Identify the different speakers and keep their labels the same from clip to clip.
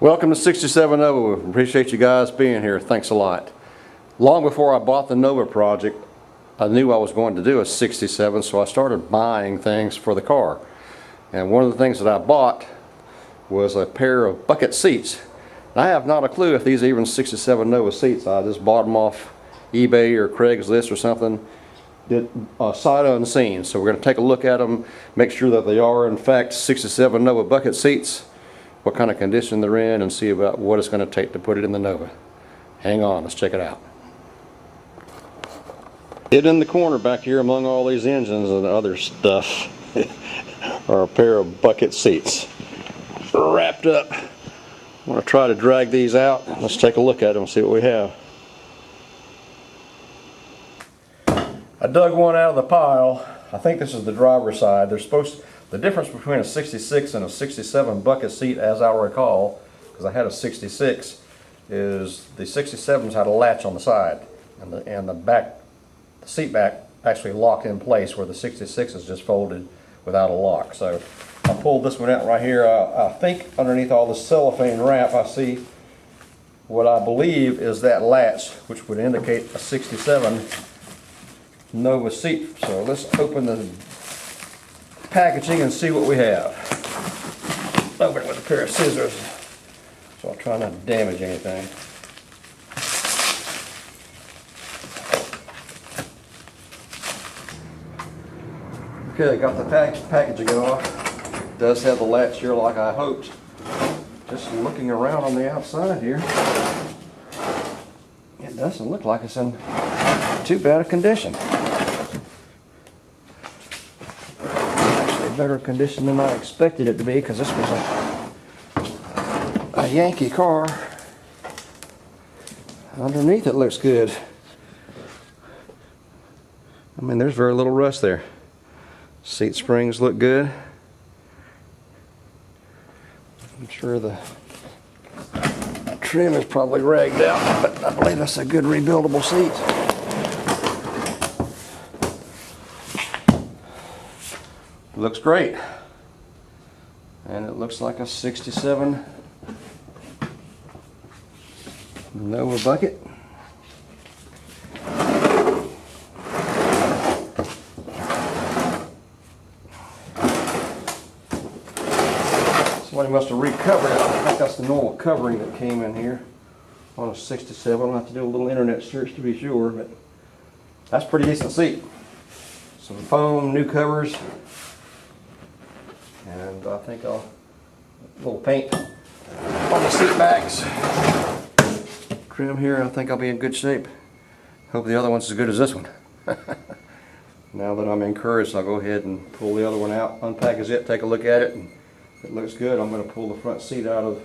Speaker 1: Welcome to 67 Nova. Appreciate you guys being here. Thanks a lot. Long before I bought the Nova project, I knew I was going to do a 67, so I started buying things for the car. And one of the things that I bought was a pair of bucket seats. I have not a clue if these are even 67 Nova seats. I just bought them off eBay or Craigslist or something. Did sight unseen. So we're going to take a look at them, make sure that they are in fact 67 Nova bucket seats, what kind of condition they're in, and see about what it's going to take to put it in the Nova. Hang on, let's check it out. Hidden in the corner back here among all these engines and other stuff are a pair of bucket seats wrapped up. I'm going to try to drag these out. Let's take a look at them and see what we have. I dug one out of the pile. I think this is the driver's side. The difference between a 66 and a 67 bucket seat, as I recall, because I had a 66, is the 67s had a latch on the side, and the seat back actually locked in place, where the 66 is just folded without a lock. So I pulled this one out right here. I think underneath all the cellophane wrap I see what I believe is that latch, which would indicate a 67 Nova seat. So let's open the packaging and see what we have. Open it with a pair of scissors, so I'll try not to damage anything. Okay, got the packaging off. It does have the latch here like I hoped. Just looking around on the outside here, it doesn't look like it's in too bad a condition. Better condition than I expected it to be, because this was a Yankee car. Underneath it looks good. I mean, there's very little rust there. Seat springs look good. I'm sure the trim is probably ragged out, but I believe that's a good rebuildable seat. Looks great, and it looks like a 67 Nova bucket. Somebody must have recovered it. I think that's the normal covering that came in here on a 67. I'll have to do a little internet search to be sure, but that's a pretty decent seat. Some foam, new covers. And I think a little paint on the seat backs. Trim here, I think I'll be in good shape. Hope the other one's as good as this one. Now that I'm encouraged, I'll go ahead and pull the other one out, unpackage it, take a look at it, and if it looks good, I'm going to pull the front seat out of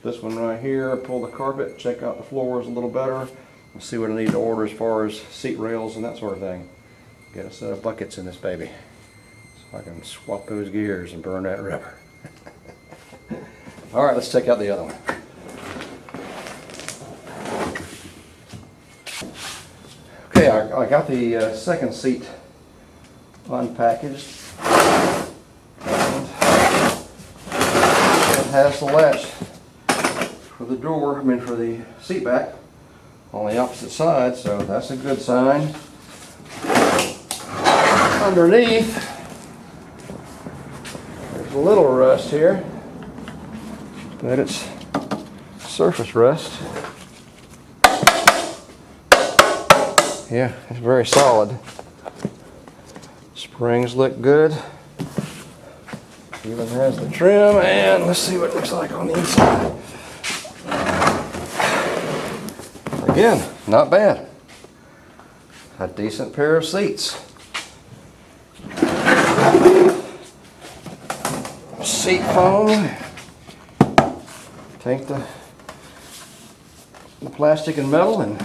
Speaker 1: this one right here, pull the carpet, check out the floors a little better, and see what I need to order as far as seat rails and that sort of thing. Get a set of buckets in this baby. I can swap those gears and burn that rubber. All right, let's check out the other one. Okay, I got the second seat unpackaged. And it has the latch for the door, for the seat back on the opposite side, so that's a good sign. Underneath, a little rust here, but it's surface rust. Yeah, it's very solid. Springs look good. Even has the trim, and let's see what it looks like on the inside. Again, not bad. A decent pair of seats. Seat foam, take the plastic and metal and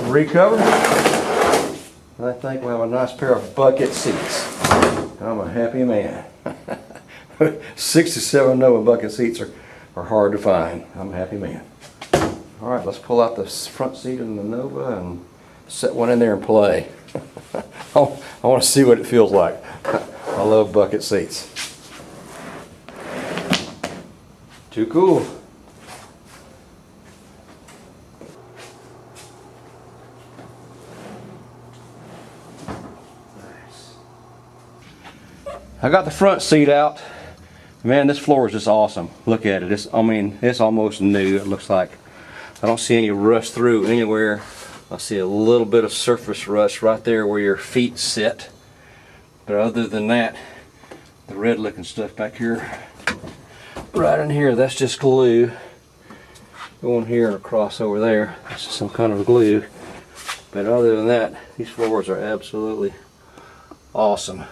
Speaker 1: recover. And I think we'll have a nice pair of bucket seats. I'm a happy man. 67 Nova bucket seats are hard to find. I'm a happy man. All right, let's pull out the front seat in the Nova and set one in there and play. I want to see what it feels like. I love bucket seats. Too cool. I got the front seat out. Man, this floor is just awesome. Look at it. I mean, it's almost new, it looks like. I don't see any rust through anywhere. I see a little bit of surface rust right there where your feet sit. But other than that, the red looking stuff back here, right in here, that's just glue. Going here and across over there, that's just some kind of glue. But other than that, these floors are absolutely awesome.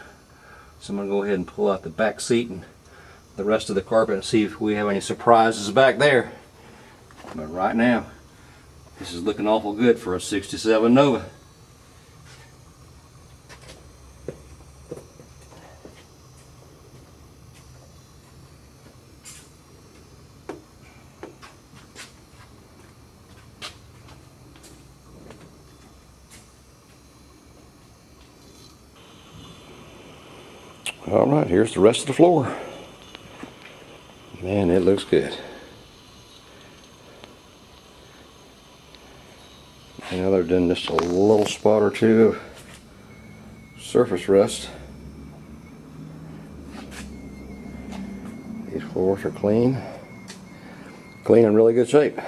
Speaker 1: So I'm going to go ahead and pull out the back seat and the rest of the carpet and see if we have any surprises back there. But right now, this is looking awful good for a 67 Nova. All right, here's the rest of the floor. Man, it looks good. And other than just a little spot or two of surface rust, these floors are clean in really good shape.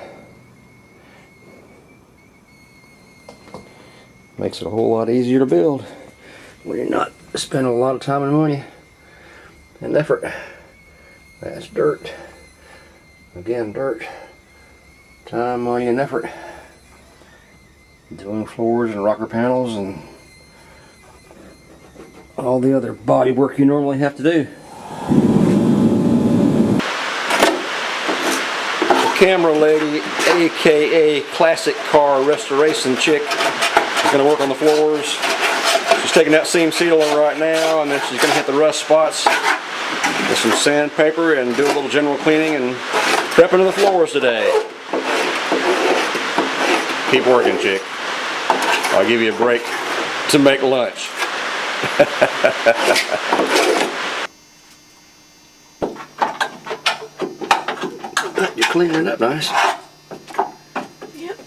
Speaker 1: Makes it a whole lot easier to build when you're not spending a lot of time and money and effort. That's dirt. Again, dirt. Time, money, and effort. Doing floors and rocker panels and all the other body work you normally have to do. The camera lady, aka classic car restoration chick, is going to work on the floors. She's taking that seam sealer right now, and then she's going to hit the rust spots with some sandpaper and do a little general cleaning and prepping the floors today. Keep working, chick. I'll give you a break to make lunch. You're cleaning it up nice. Yep.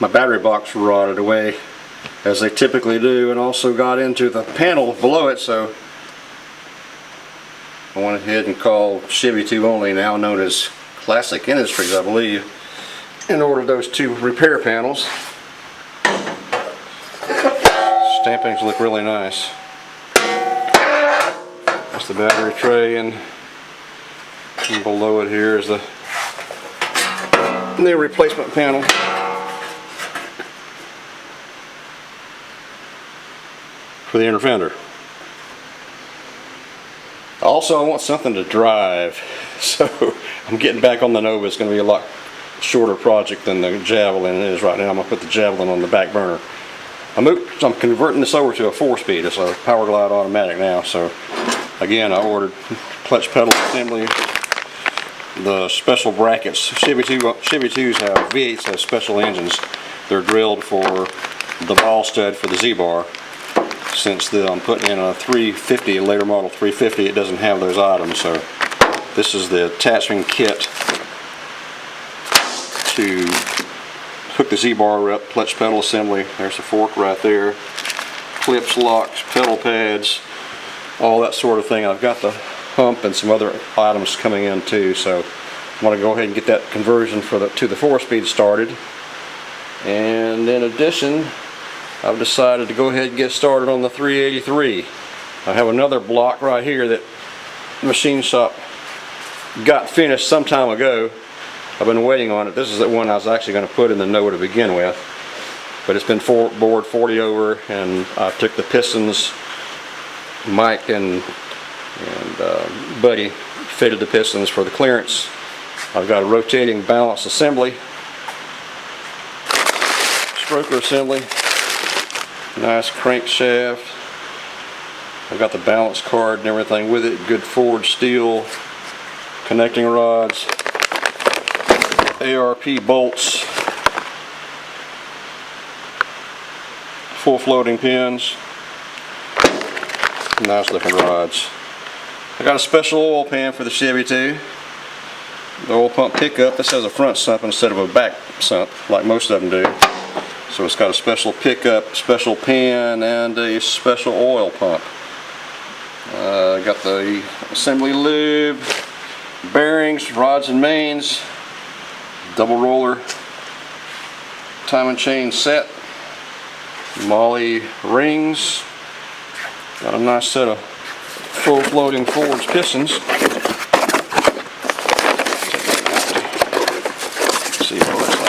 Speaker 1: My battery box rotted away, as they typically do, and also got into the panel below it, so I went ahead and called Chevy 2 Only, now known as Classic Industries, I believe, and ordered those 2 repair panels. Stampings look really nice. That's the battery tray, and below it here is the replacement panel. For the inner fender. Also, I want something to drive, so I'm getting back on the Nova. It's going to be a lot shorter project than the Javelin is right now. I'm going to put the Javelin on the back burner. I'm converting this over to a 4-speed. It's a Power Glide automatic now. So again, I ordered clutch pedal assembly, the special brackets. Chevy 2s have V8s have special engines. They're drilled for the ball stud for the Z-bar. Since I'm putting in a 350, a later model 350, it doesn't have those items. So this is the attachment kit to hook the Z-bar up, clutch pedal assembly. There's the fork right there. Clips, locks, pedal pads, all that sort of thing. I've got the hump and some other items coming in too. So I want to go ahead and get that conversion to the 4-speed started. And in addition, I've decided to go ahead and get started on the 383. I have another block right here that the machine shop got finished some time ago. I've been waiting on it. This is the one I was actually going to put in the Nova to begin with, but it's been bored 40 over, and I took the pistons. Mike and Buddy fitted the pistons for the clearance. I've got a rotating balance assembly, stroker assembly, nice crankshaft. I've got the balance card and everything with it, good forged steel, connecting rods, ARP bolts, full floating pins, nice looking rods. I got a special oil pan for the Chevy too. The oil pump pickup. This has a front sump instead of a back sump like most of them do. So it's got a special pickup, special pan, and a special oil pump. Got the assembly lube, bearings, rods and mains, double roller time and chain set, Molly rings. Got a nice set of full floating forwards pistons. Let's see what it looks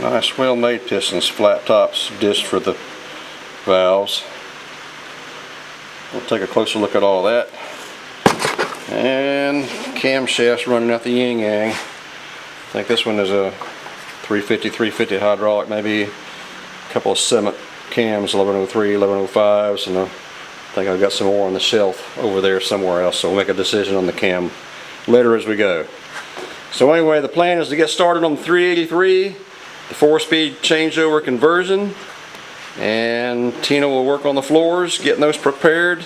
Speaker 1: like. Nice well-made pistons, flat tops, disc for the valves. We'll take a closer look at all that. And camshafts running out the yin yang. I think this one is a 350 hydraulic, maybe a couple of cement cams, 1103, 1105s, and I think I've got some more on the shelf over there somewhere else, so we'll make a decision on the cam later as we go. So anyway, the plan is to get started on the 383, the 4-speed changeover conversion, and Tina will work on the floors, getting those prepared.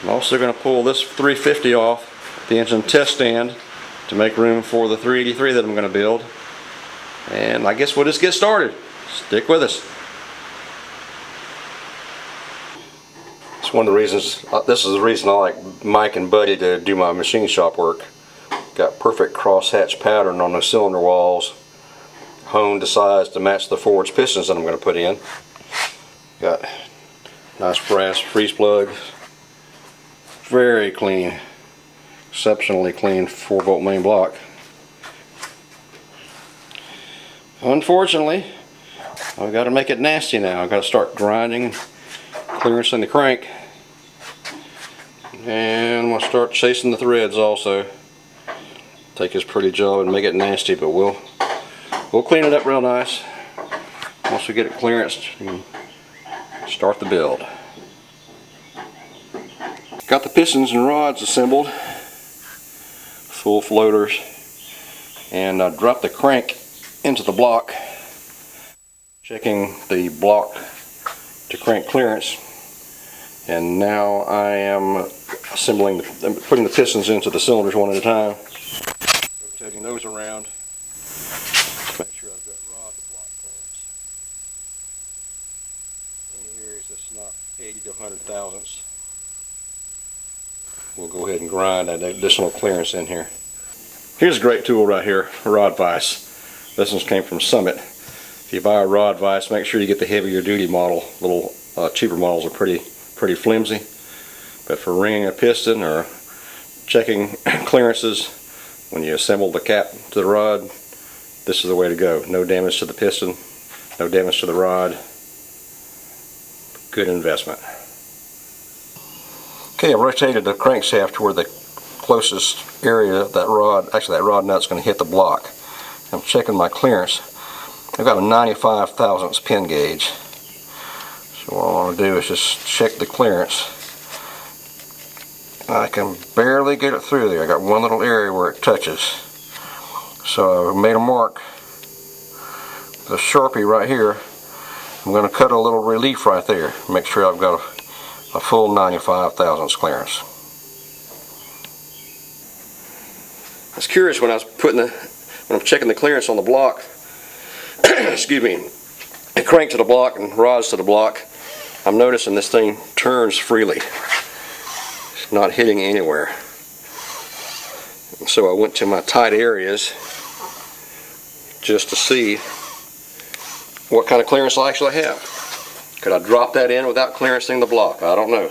Speaker 1: I'm also going to pull this 350 off the engine test stand to make room for the 383 that I'm going to build. And I guess we'll just get started. Stick with us. It's one of the reasons, this is the reason I like Mike and Buddy to do my machine shop work. Got perfect crosshatch pattern on the cylinder walls, honed to size to match the forwards pistons that I'm going to put in. Got nice brass freeze plug. Very clean, exceptionally clean 4-volt main block. Unfortunately, I've got to make it nasty now. I've got to start grinding, clearancing the crank, and we'll start chasing the threads also. Take this pretty job and make it nasty, but we'll clean it up real nice once we get it clearanced and start the build. Got the pistons and rods assembled, full floaters, and I dropped the crank into the block, checking the block to crank clearance, and now I am assembling, putting the pistons into the cylinders one at a time, rotating those around to make sure I've got rod to block clearance. Any areas that's not 80 to 100 thousandths, we'll go ahead and grind that additional clearance in here. Here's a great tool right here, a rod vise. This one came from Summit. If you buy a rod vise, make sure you get the heavier duty model. Little cheaper models are pretty flimsy. But for ringing a piston or checking clearances when you assemble the cap to the rod, this is the way to go. No damage to the piston, no damage to the rod. Good investment. Okay, I rotated the crankshaft to where the closest area that rod, actually that rod nut's going to hit the block. I'm checking my clearance. I've got a 95 thousandths pin gauge. So what I want to do is just check the clearance. I can barely get it through there. I got one little area where it touches. So I made a mark with a Sharpie right here. I'm going to cut a little relief right there. Make sure I've got a full 95 thousandths clearance. I was curious when I was when I'm checking the clearance on the block, excuse me, I crank to the block and rods to the block, I'm noticing this thing turns freely. It's not hitting anywhere. So I went to my tight areas just to see what kind of clearance I actually have. Could I drop that in without clearancing the block? I don't know.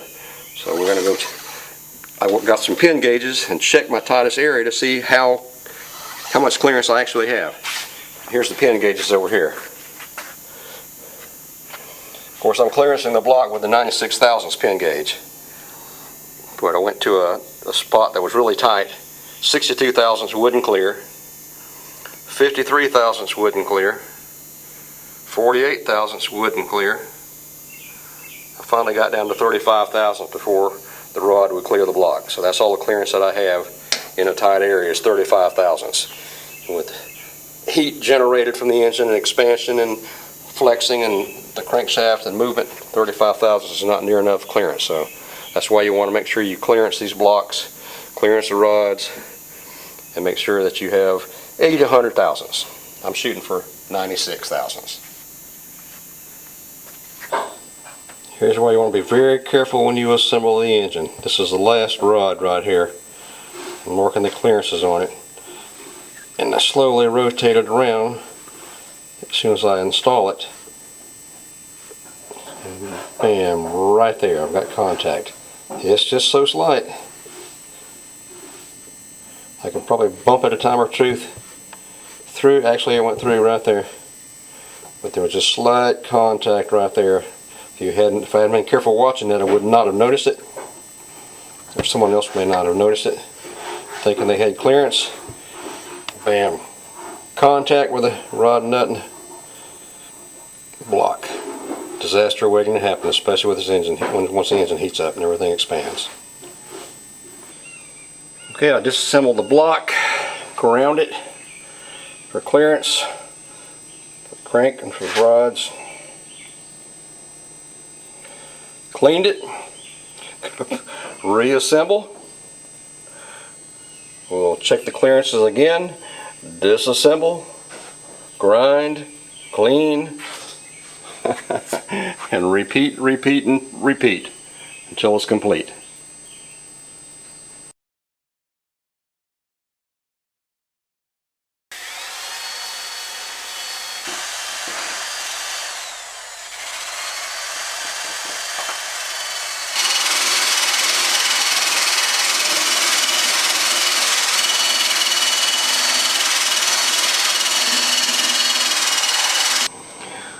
Speaker 1: So we're going to go, I got some pin gauges and check my tightest area to see how much clearance I actually have. Here's the pin gauges over here. Of course, I'm clearancing the block with the 96 thousandths pin gauge. But I went to a spot that was really tight. 62 thousandths wood and clear, 53 thousandths wood and clear, 48 thousandths wood and clear. I finally got down to 35 thousandths before the rod would clear the block. So that's all the clearance that I have in a tight area is 35 thousandths. With heat generated from the engine and expansion and flexing and the crankshaft and movement, 35 thousandths is not near enough clearance. So that's why you want to make sure you clearance these blocks, clearance the rods, and make sure that you have 80 to 100 thousandths. I'm shooting for 96 thousandths. Here's why you want to be very careful when you assemble the engine. This is the last rod right here. I'm working the clearances on it. And I slowly rotate it around as soon as I install it. And bam, right there, I've got contact. It's just so slight. I can probably bump it a time or two through. Actually, it went through right there. But there was just slight contact right there. If I hadn't been careful watching it, I would not have noticed it. Or someone else may not have noticed it, thinking they had clearance. Bam. Contact with the rod nut and block. Disaster waiting to happen, especially with this engine once the engine heats up and everything expands. Okay, I disassembled the block, ground it for clearance, for the crank and for the rods. Cleaned it, reassemble. We'll check the clearances again, disassemble, grind, clean, and repeat, repeat, and repeat until it's complete.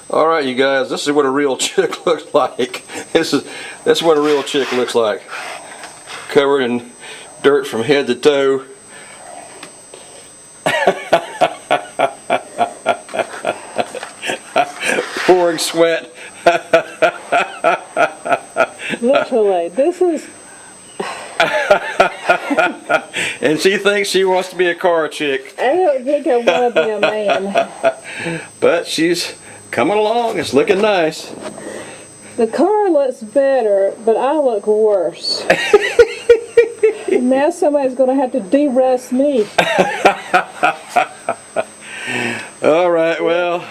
Speaker 1: Alright you guys, this is what a real chick looks like. This is what a real chick looks like. Covered in dirt from head to toe. Pouring sweat.
Speaker 2: Literally, this is...
Speaker 1: And she thinks she wants to be a car chick.
Speaker 2: I don't think I want to be a man.
Speaker 1: But she's coming along, it's looking nice.
Speaker 2: The car looks better, but I look worse. Now somebody's going to have to de-rust me.
Speaker 1: Alright, well,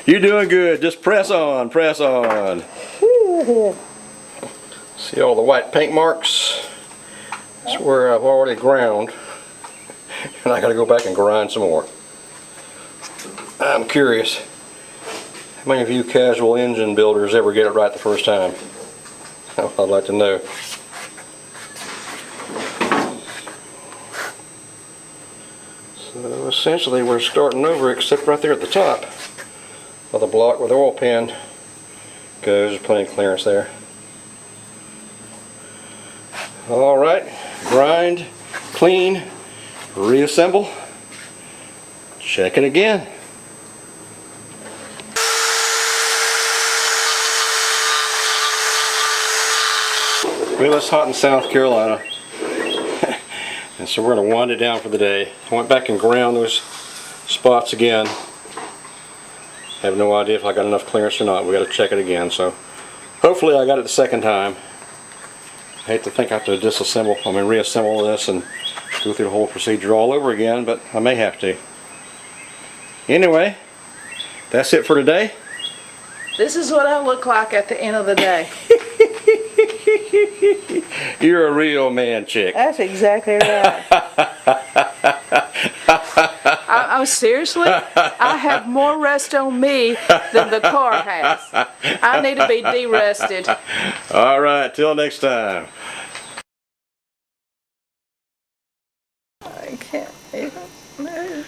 Speaker 1: you're doing good. Just press on, press on. See all the white paint marks? That's where I've already ground. And I gotta go back and grind some more. I'm curious, how many of you casual engine builders ever get it right the first time? I'd like to know. So essentially we're starting over except right there at the top of the block where the oil pan goes. There's plenty of clearance there. Alright, grind, clean, reassemble, check it again. Well, it's hot in South Carolina, and so we're going to wind it down for the day. I went back and ground those spots again. I have no idea if I got enough clearance or not. We got to check it again. So hopefully I got it the second time. I hate to think I have to reassemble this and go through the whole procedure all over again, but I may have to. Anyway, that's it for today.
Speaker 2: This is what I look like at the end of the day.
Speaker 1: You're a real man chick.
Speaker 2: That's exactly right. I'm seriously, I have more rust on me than the car has. I need to be de-rusted.
Speaker 1: All right, till next time.
Speaker 2: I can't even move.